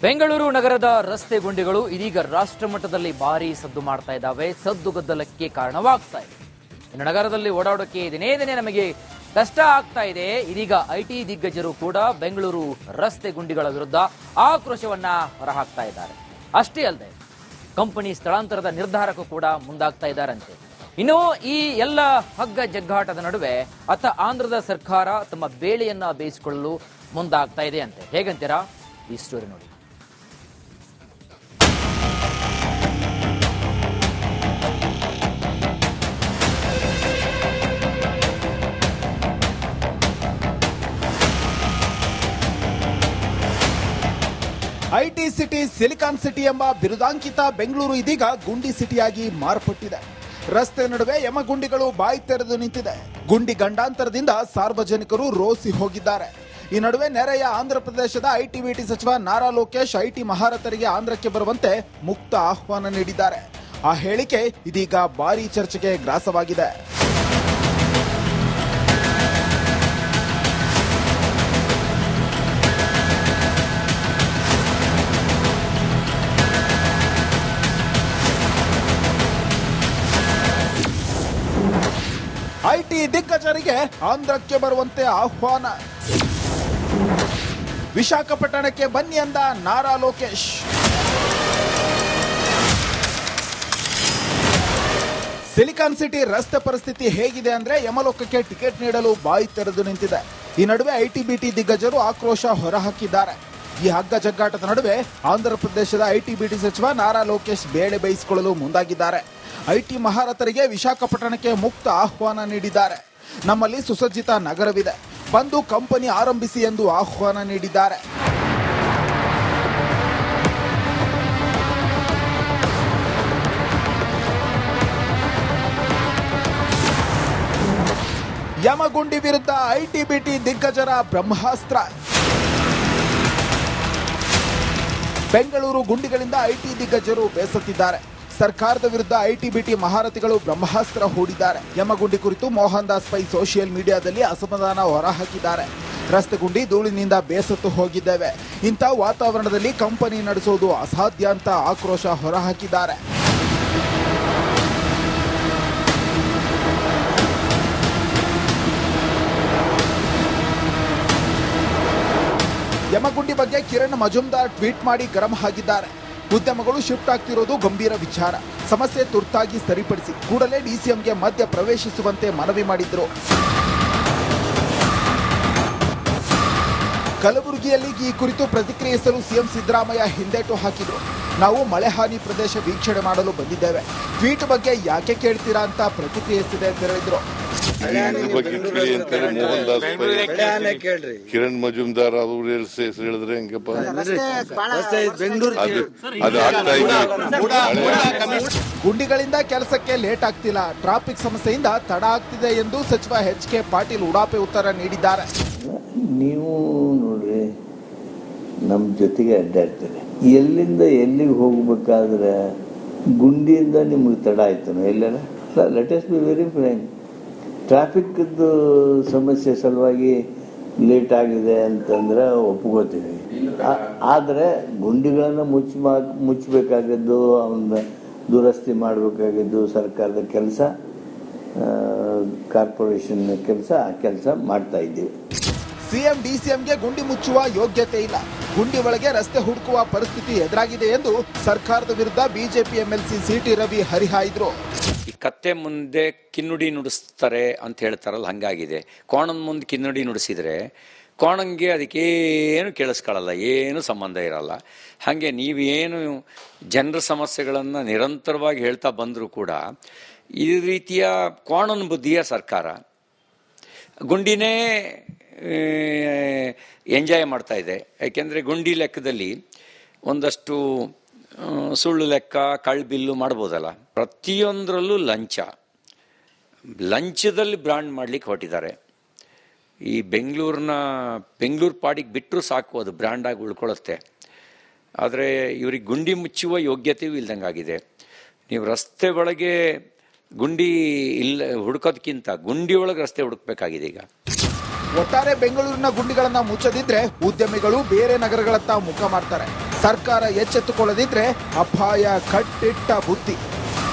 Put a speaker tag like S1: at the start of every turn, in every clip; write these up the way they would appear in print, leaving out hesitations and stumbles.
S1: ಬೆಂಗಳೂರು ನಗರದ ರಸ್ತೆ ಗುಂಡಿಗಳು ಇದೀಗ ರಾಷ್ಟ್ರ ಮಟ್ಟದಲ್ಲಿ ಭಾರೀ ಸದ್ದು ಮಾಡ್ತಾ ಇದ್ದಾವೆ. ಸದ್ದುಗದ್ದಲಕ್ಕೆ ಕಾರಣವಾಗ್ತಾ ಇದೆ. ಇನ್ನು ನಗರದಲ್ಲಿ ಓಡಾಡೋಕೆ ದಿನೇ ದಿನೇ ನಮಗೆ ಕಷ್ಟ ಆಗ್ತಾ ಇದೆ. ಇದೀಗ ಐಟಿ ದಿಗ್ಗಜರು ಕೂಡ ಬೆಂಗಳೂರು ರಸ್ತೆ ಗುಂಡಿಗಳ ವಿರುದ್ಧ ಆಕ್ರೋಶವನ್ನ ಹೊರಹಾಕ್ತಾ ಇದ್ದಾರೆ. ಅಷ್ಟೇ ಅಲ್ಲದೆ ಕಂಪನಿ ಸ್ಥಳಾಂತರದ ನಿರ್ಧಾರಕ್ಕೂ ಕೂಡ ಮುಂದಾಗ್ತಾ ಇದ್ದಾರಂತೆ. ಇನ್ನು ಈ ಎಲ್ಲ ಹಗ್ಗ ಜಗ್ಗಾಟದ ನಡುವೆ ಆಂಧ್ರದ ಸರ್ಕಾರ ತಮ್ಮ ಬೇಳೆಯನ್ನ ಬೇಯಿಸಿಕೊಳ್ಳಲು ಮುಂದಾಗ್ತಾ ಇದೆ ಅಂತೆ. ಹೇಗಂತೀರಾ? ಈ ಸ್ಟೋರಿ ನೋಡಿ.
S2: ಐಟಿ ಸಿಟಿ, ಸಿಲಿಕಾನ್ ಸಿಟಿ ಎಂಬ ಬಿರುದಾಂಕಿತ ಬೆಂಗಳೂರು ಇದೀಗ ಗುಂಡಿ ಸಿಟಿಯಾಗಿ ಮಾರ್ಪಟ್ಟಿದೆ. ರಸ್ತೆ ನಡುವೆ ಯಮಗುಂಡಿಗಳು ಬಾಯಿ ತೆರೆದು ನಿಂತಿದೆ. ಗುಂಡಿ ಗಂಡಾಂತರದಿಂದ ಸಾರ್ವಜನಿಕರು ರೋಸಿ ಹೋಗಿದ್ದಾರೆ. ಈ ನಡುವೆ ನೆರೆಯ ಆಂಧ್ರ ಪ್ರದೇಶದ ಐಟಿ ಬಿಟಿ ಸಚಿವ ನಾರಾ ಲೋಕೇಶ್ ಐಟಿ ಮಹಾರಥರಿಗೆ ಆಂಧ್ರಕ್ಕೆ ಬರುವಂತೆ ಮುಕ್ತ ಆಹ್ವಾನ ನೀಡಿದ್ದಾರೆ. ಆ ಹೇಳಿಕೆ ಇದೀಗ ಭಾರೀ ಚರ್ಚೆಗೆ ಗ್ರಾಸವಾಗಿದೆ. ಐಟಿ ದಿಗ್ಗಜರಿಗೆ ಆಂಧ್ರಕ್ಕೆ ಬರುವಂತೆ ಆಹ್ವಾನ. ವಿಶಾಖಪಟ್ಟಣಕ್ಕೆ ಬನ್ನಿ ಅಂದ ನಾರಾ ಲೋಕೇಶ್. ಸಿಲಿಕಾನ್ ಸಿಟಿ ರಸ್ತೆ ಪರಿಸ್ಥಿತಿ ಹೇಗಿದೆ ಅಂದ್ರೆ ಯಮಲೋಕಕ್ಕೆ ಟಿಕೆಟ್ ನೀಡಲು ಬಾಯಿ ತೆರೆದು ನಿಂತಿದೆ. ಈ ನಡುವೆ ಐಟಿ ಬಿಟಿ ದಿಗ್ಗಜರು ಆಕ್ರೋಶ ಹೊರಹಾಕಿದ್ದಾರೆ. ಈ ಹಗ್ಗ ಜಗ್ಗಾಟದ ನಡುವೆ ಆಂಧ್ರ ಪ್ರದೇಶದ ಐಟಿ ಬಿಟಿ ಸಚಿವ ನಾರಾ ಲೋಕೇಶ್ ಬೇಳೆ ಬೇಯಿಸಿಕೊಳ್ಳಲು ಮುಂದಾಗಿದ್ದಾರೆ. ಐಟಿ ಮಹಾರಥರಿಗೆ ವಿಶಾಖಪಟ್ಟಣಕ್ಕೆ ಮುಕ್ತ ಆಹ್ವಾನ ನೀಡಿದ್ದಾರೆ. ನಮ್ಮಲ್ಲಿ ಸುಸಜ್ಜಿತ ನಗರವಿದೆ, ಬಂದು ಕಂಪನಿ ಆರಂಭಿಸಿ ಎಂದು ಆಹ್ವಾನ ನೀಡಿದ್ದಾರೆ. ಯಮಗುಂಡಿ ವಿರುದ್ಧ ಐಟಿ ಬಿಟಿ ದಿಗ್ಗಜರ ಬ್ರಹ್ಮಾಸ್ತ್ರ. ಬೆಂಗಳೂರು ಗುಂಡಿಗಳಿಂದ ಐಟಿ ದಿಗ್ಗಜರು ಬೇಸತ್ತಿದ್ದಾರೆ. ಸರ್ಕಾರದ ವಿರುದ್ಧ ಐಟಿ ಬಿಟಿ ಮಹಾರಥಿಗಳು ಬ್ರಹ್ಮಾಸ್ತ್ರ ಹೂಡಿದ್ದಾರೆ. ಯಮಗುಂಡಿ ಕುರಿತು ಮೋಹನ್ ದಾಸ್ ಪೈ ಸೋಷಿಯಲ್ ಮೀಡಿಯಾದಲ್ಲಿ ಅಸಮಾಧಾನ ಹೊರಹಾಕಿದ್ದಾರೆ. ರಸ್ತೆ ಗುಂಡಿ ಧೂಳಿನಿಂದ ಬೇಸತ್ತು ಹೋಗಿದ್ದೇವೆ, ಇಂಥ ವಾತಾವರಣದಲ್ಲಿ ಕಂಪನಿ ನಡೆಸುವುದು ಅಸಾಧ್ಯ ಅಂತ ಆಕ್ರೋಶ ಹೊರಹಾಕಿದ್ದಾರೆ. ಯಮಗುಂಡಿ ಬಗ್ಗೆ ಕಿರಣ್ ಮಜುಮ್ದಾರ್ ಟ್ವೀಟ್ ಮಾಡಿ ಗರಂ ಆಗಿದ್ದಾರೆ. ಉದ್ಯಮಗಳು ಶಿಫ್ಟ್ ಆಗ್ತಿರೋದು ಗಂಭೀರ ವಿಚಾರ. ಸಮಸ್ಯೆ ತುರ್ತಾಗಿ ಸರಿಪಡಿಸಿ ಕೂಡಲೇ ಡಿಸಿಎಂಗೆ ಮಧ್ಯ ಪ್ರವೇಶಿಸುವಂತೆ ಮನವಿ ಮಾಡಿದ್ರು. ಕಲಬುರಗಿಯಲ್ಲಿ ಈ ಕುರಿತು ಪ್ರತಿಕ್ರಿಯಿಸಲು ಸಿಎಂ ಸಿದ್ದರಾಮಯ್ಯ ಹಿಂದೇಟು ಹಾಕಿದ್ರು. ನಾವು ಮಳೆ ಹಾನಿ ಪ್ರದೇಶ ವೀಕ್ಷಣೆ ಮಾಡಲು ಬಂದಿದ್ದೇವೆ, ಟ್ವೀಟ್ ಬಗ್ಗೆ ಯಾಕೆ ಕೇಳ್ತೀರಾ ಅಂತ ಪ್ರತಿಕ್ರಿಯಿಸಿದೆ ಅಂತ ಹೇಳಿದ್ರು.
S3: ಮೋಹನ್ ದಾಸ್ ಕಿರಣ್ ಮಜುಮ್ದಾರ್ ಅವರು ಹೆಸರು ಹೇಳಿದ್ರೆ ಹೆಂಗಪ್ಪ?
S2: ಗುಂಡಿಗಳಿಂದ ಕೆಲಸಕ್ಕೆ ಲೇಟ್ ಆಗ್ತಿಲ್ಲ, ಟ್ರಾಫಿಕ್ ಸಮಸ್ಯೆಯಿಂದ ತಡ ಆಗ್ತಿದೆ ಎಂದು ಸಚಿವ ಎಚ್.ಕೆ. ಪಾಟೀಲ್ ಉಡಾಪೆ ಉತ್ತರ ನೀಡಿದ್ದಾರೆ.
S4: ನೀವು ನೋಡ್ರಿ, ನಮ್ಮ ಜೊತೆಗೆ ಅಡ್ಡಾಡ್ತಾರೆ, ಎಲ್ಲಿಂದ ಎಲ್ಲಿಗೆ ಹೋಗ್ಬೇಕಾದ್ರೆ ಗುಂಡಿಯಿಂದ ನಿಮ್ಗೆ ತಡ ಆಯ್ತಾನ ಎಲ್ಲರ. Let us be very frank, ಟ್ರಾಫಿಕ್ದು ಸಮಸ್ಯೆ ಸಲುವಾಗಿ ಲೇಟ್ ಆಗಿದೆ ಅಂತಂದ್ರೆ ಒಪ್ಕೋತೀವಿ. ಆದರೆ ಗುಂಡಿಗಳನ್ನು ಮುಚ್ಚಬೇಕಾಗಿದ್ದು, ಅವನ್ನ ದುರಸ್ತಿ ಮಾಡಬೇಕಾಗಿದ್ದು ಸರ್ಕಾರದ ಕೆಲಸ, ಕಾರ್ಪೊರೇಷನ್ ಕೆಲಸ. ಆ ಕೆಲಸ ಮಾಡ್ತಾ ಇದ್ದೀವಿ.
S2: ಸಿಎಂ ಡಿಸಿಎಂಗೆ ಗುಂಡಿ ಮುಚ್ಚುವ ಯೋಗ್ಯತೆ ಇಲ್ಲ, ಗುಂಡಿ ಒಳಗೆ ರಸ್ತೆ ಹುಡುಕುವ ಪರಿಸ್ಥಿತಿ ಎದುರಾಗಿದೆ ಎಂದು ಸರ್ಕಾರದ ವಿರುದ್ಧ ಬಿಜೆಪಿ ಎಂಎಲ್ಸಿ ಸಿಟಿ ರವಿ ಹರಿಹಾಯ್ದ್ರು.
S5: ಈ ಕತ್ತೆ ಮುಂದೆ ಕಿನ್ನುಡಿ ನುಡಿಸ್ತಾರೆ ಅಂತ ಹೇಳ್ತಾರಲ್ಲ, ಹಂಗಾಗಿದೆ. ಕೋಣನ ಮುಂದೆ ಕಿನ್ನುಡಿ ನುಡಿಸಿದ್ರೆ ಕೋಣಂಗೆ ಅದಕ್ಕೇನು ಕೇಳಿಸ್ಕೊಳ್ಳಲ್ಲ, ಏನು ಸಂಬಂಧ ಇರಲ್ಲ. ಹಾಗೆ ನೀವೇನು ಜನರ ಸಮಸ್ಯೆಗಳನ್ನು ನಿರಂತರವಾಗಿ ಹೇಳ್ತಾ ಬಂದರೂ ಕೂಡ ಈ ರೀತಿಯ ಕೋಣನ ಬುದ್ಧಿಯ ಸರ್ಕಾರ ಗುಂಡಿನೇ ಎಂಜಾಯ್ ಮಾಡ್ತಾ ಇದೆ. ಯಾಕೆಂದರೆ ಗುಂಡಿ ಲೆಕ್ಕದಲ್ಲಿ ಒಂದಷ್ಟು ಸುಳ್ಳು ಲೆಕ್ಕ, ಕಳ್ಬಿಲ್ಲು ಮಾಡ್ಬೋದಲ್ಲ. ಪ್ರತಿಯೊಂದರಲ್ಲೂ ಲಂಚದಲ್ಲಿ ಬ್ರಾಂಡ್ ಮಾಡ್ಲಿಕ್ಕೆ ಹೊರಟಿದ್ದಾರೆ. ಈ ಬೆಂಗಳೂರು ಪಾಡಿಗೆ ಬಿಟ್ಟರು ಸಾಕು, ಅದು ಬ್ರ್ಯಾಂಡಾಗಿ ಉಳ್ಕೊಳ್ಳುತ್ತೆ. ಆದರೆ ಇವ್ರಿಗೆ ಗುಂಡಿ ಮುಚ್ಚುವ ಯೋಗ್ಯತೆಯೂ ಇಲ್ದಂಗಾಗಿದೆ. ನೀವು ರಸ್ತೆ ಒಳಗೆ ಗುಂಡಿ ಇಲ್ಲ ಹುಡುಕೋದಕ್ಕಿಂತ ಗುಂಡಿ ಒಳಗೆ ರಸ್ತೆ ಹುಡುಕ್ಬೇಕಾಗಿದೆ ಈಗ.
S2: ಒಟ್ಟಾರೆ ಬೆಂಗಳೂರಿನ ಗುಂಡಿಗಳನ್ನ ಮುಚ್ಚದಿದ್ರೆ ಉದ್ಯಮಿಗಳು ಬೇರೆ ನಗರಗಳತ್ತ ಮುಖ ಮಾಡ್ತಾರೆ. ಸರ್ಕಾರ ಎಚ್ಚೆತ್ತುಕೊಳ್ಳದಿದ್ರೆ ಅಪಾಯ ಕಟ್ಟಿಟ್ಟ ಬುತ್ತಿ.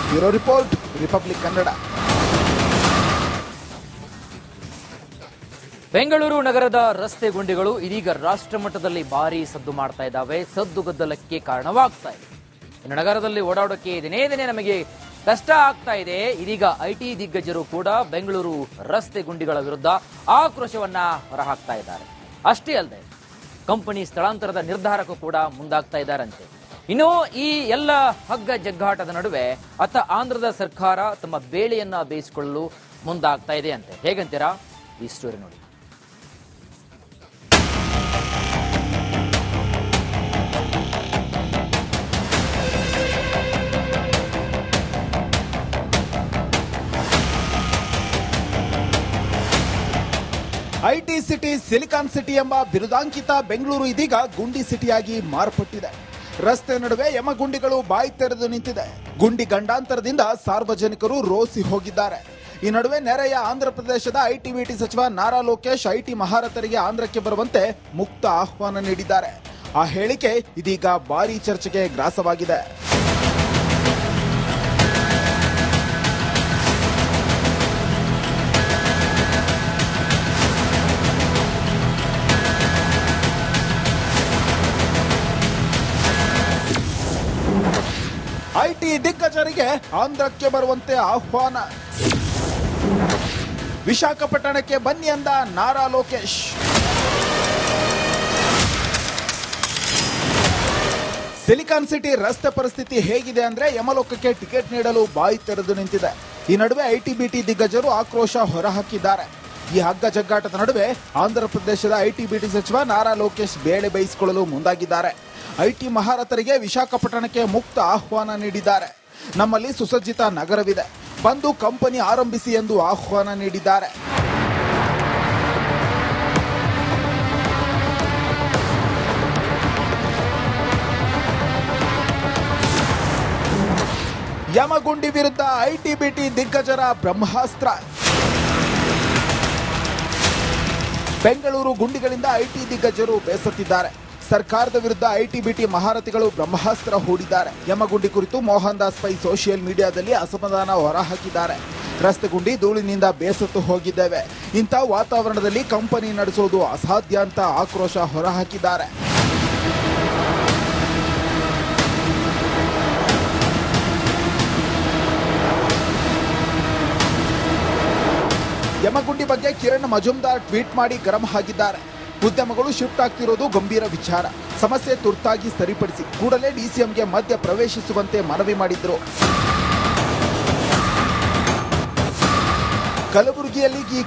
S2: Bureau report, republic Kannada.
S1: Bengaluru ನಗರದ ರಸ್ತೆ ಗುಂಡಿಗಳು ಇದೀಗ ರಾಷ್ಟ್ರ ಮಟ್ಟದಲ್ಲಿ ಭಾರಿ ಸದ್ದು ಮಾಡ್ತಾ ಇದ್ದಾವೆ. ಸದ್ದುಗದ್ದಲಕ್ಕೆ ಕಾರಣವಾಗ್ತಾ ಇದೆ. ಇನ್ನು ನಗರದಲ್ಲಿ ಓಡಾಡೋಕೆ ದಿನೇ ದಿನೇ ನಮಗೆ ಕಷ್ಟ ಆಗ್ತಾ ಇದೆ. ಇದೀಗ ಐಟಿ ದಿಗ್ಗಜರು ಕೂಡ ಬೆಂಗಳೂರು ರಸ್ತೆ ಗುಂಡಿಗಳ ವಿರುದ್ಧ ಆಕ್ರೋಶವನ್ನ ಹೊರಹಾಕ್ತಾ ಇದ್ದಾರೆ. ಅಷ್ಟೇ ಅಲ್ಲದೆ ಕಂಪನಿ ಸ್ಥಳಾಂತರದ ನಿರ್ಧಾರಕ್ಕೂ ಕೂಡ ಮುಂದಾಗ್ತಾ ಇದ್ದಾರಂತೆ. ಇನ್ನು ಈ ಎಲ್ಲ ಹಗ್ಗ ಜಗ್ಗಾಟದ ನಡುವೆ ಆಂಧ್ರದ ಸರ್ಕಾರ ತಮ್ಮ ಬೇಳೆಯನ್ನ ಬೇಯಿಸಿಕೊಳ್ಳಲು ಮುಂದಾಗ್ತಾ ಇದೆ ಅಂತೆ. ಹೇಗಂತೀರಾ? ಈ ಸ್ಟೋರಿ ನೋಡಿ.
S2: ಐಟಿ ಸಿಟಿ, ಸಿಲಿಕಾನ್ ಸಿಟಿ ಎಂಬ ಬಿರುದಾಂಕಿತ ಬೆಂಗಳೂರು ಇದೀಗ ಗುಂಡಿ ಸಿಟಿಯಾಗಿ ಮಾರ್ಪಟ್ಟಿದೆ. ರಸ್ತೆ ನಡುವೆ ಯಮಗುಂಡಿಗಳು ಬಾಯಿ ತೆರೆದು ನಿಂತಿದೆ. ಗುಂಡಿ ಗಂಡಾಂತರದಿಂದ ಸಾರ್ವಜನಿಕರು ರೋಸಿ ಹೋಗಿದ್ದಾರೆ. ಈ ನಡುವೆ ನೆರೆಯ ಆಂಧ್ರಪ್ರದೇಶದ ಐಟಿ ಸಚಿವ ನಾರಾ ಲೋಕೇಶ್ ಐಟಿ ಮಹಾರಥರಿಗೆ ಆಂಧ್ರಕ್ಕೆ ಬರುವಂತೆ ಮುಕ್ತ ಆಹ್ವಾನ ನೀಡಿದ್ದಾರೆ. ಆ ಹೇಳಿಕೆ ಇದೀಗ ಭಾರೀ ಚರ್ಚೆಗೆ ಗ್ರಾಸವಾಗಿದೆ. ಐಟಿ ದಿಗ್ಗಜರಿಗೆ ಆಂಧ್ರಕ್ಕೆ ಬರುವಂತೆ ಆಹ್ವಾನ. ವಿಶಾಖಪಟ್ಟಣಕ್ಕೆ ಬನ್ನಿ ಅಂದ ನಾರಾ ಲೋಕೇಶ್. ಸಿಲಿಕಾನ್ ಸಿಟಿ ರಸ್ತೆ ಪರಿಸ್ಥಿತಿ ಹೇಗಿದೆ ಅಂದ್ರೆ ಯಮಲೋಕಕ್ಕೆ ಟಿಕೆಟ್ ನೀಡಲು ಬಾಯಿ ತೆರೆದು ನಿಂತಿದೆ. ಈ ನಡುವೆ ಐಟಿ ದಿಗ್ಗಜರು ಆಕ್ರೋಶ ಹೊರಹಾಕಿದ್ದಾರೆ. ಈ ಹಗ್ಗ ಜಗ್ಗಾಟದ ನಡುವೆ ಆಂಧ್ರಪ್ರದೇಶದ ಐಟಿ ಸಚಿವ ನಾರಾ ಲೋಕೇಶ್ ಬೇಳೆ ಬೇಯಿಸಿಕೊಳ್ಳಲು ಮುಂದಾಗಿದ್ದಾರೆ. ಐಟಿ ಮಹಾರಥರಿಗೆ ವಿಶಾಖಪಟ್ಟಣಕ್ಕೆ ಮುಕ್ತ ಆಹ್ವಾನ ನೀಡಿದ್ದಾರೆ. ನಮ್ಮಲ್ಲಿ ಸುಸಜ್ಜಿತ ನಗರವಿದೆ, ಬಂದು ಕಂಪನಿ ಆರಂಭಿಸಿ ಎಂದು ಆಹ್ವಾನ ನೀಡಿದ್ದಾರೆ. ಯಮಗುಂಡಿ ವಿರುದ್ಧ ಐಟಿ ದಿಗ್ಗಜರ ಬ್ರಹ್ಮಾಸ್ತ್ರ. ಬೆಂಗಳೂರು ಗುಂಡಿಗಳಿಂದ ಐಟಿ ದಿಗ್ಗಜರು ಬೇಸತ್ತಿದ್ದಾರೆ. ಸರ್ಕಾರದ ವಿರುದ್ಧ ಐಟಿ ಮಹಾರಥಿಗಳು ಬ್ರಹ್ಮಾಸ್ತ್ರ ಹೂಡಿದ್ದಾರೆ. ಯಮಗುಂಡಿ ಕುರಿತು ಮೋಹನ್ ದಾಸ್ ಪೈ ಸೋಷಿಯಲ್ ಮೀಡಿಯಾದಲ್ಲಿ ಅಸಮಾಧಾನ ಹೊರಹಾಕಿದ್ದಾರೆ. ರಸ್ತೆ ಗುಂಡಿ ಧೂಳಿನಿಂದ ಬೇಸತ್ತು ಹೋಗಿದ್ದೇವೆ, ಇಂಥ ವಾತಾವರಣದಲ್ಲಿ ಕಂಪನಿ ನಡೆಸುವುದು ಅಸಾಧ್ಯ ಅಂತ ಆಕ್ರೋಶ ಹೊರಹಾಕಿದ್ದಾರೆ. ಯಮಗುಂಡಿ ಬಗ್ಗೆ ಕಿರಣ್ ಮಜುಮ್ದಾರ್ ಟ್ವೀಟ್ ಮಾಡಿ ಗರಂ ಆಗಿದ್ದಾರೆ. ಉದ್ಯಮಗಳು ಶಿಫ್ಟ್ ಆಗ್ತಿರೋದು ಗಂಭೀರ ವಿಚಾರ. ಸಮಸ್ಯೆ ತುರ್ತಾಗಿ ಸರಿಪಡಿಸಿ, ಕೂಡಲೇ ಡಿಸಿಎಂಗೆ ಮಧ್ಯ ಪ್ರವೇಶಿಸುವಂತೆ ಮನವಿ ಮಾಡಿದ್ರು. ಕಲಬುರಗಿಯಲ್ಲಿ ಈ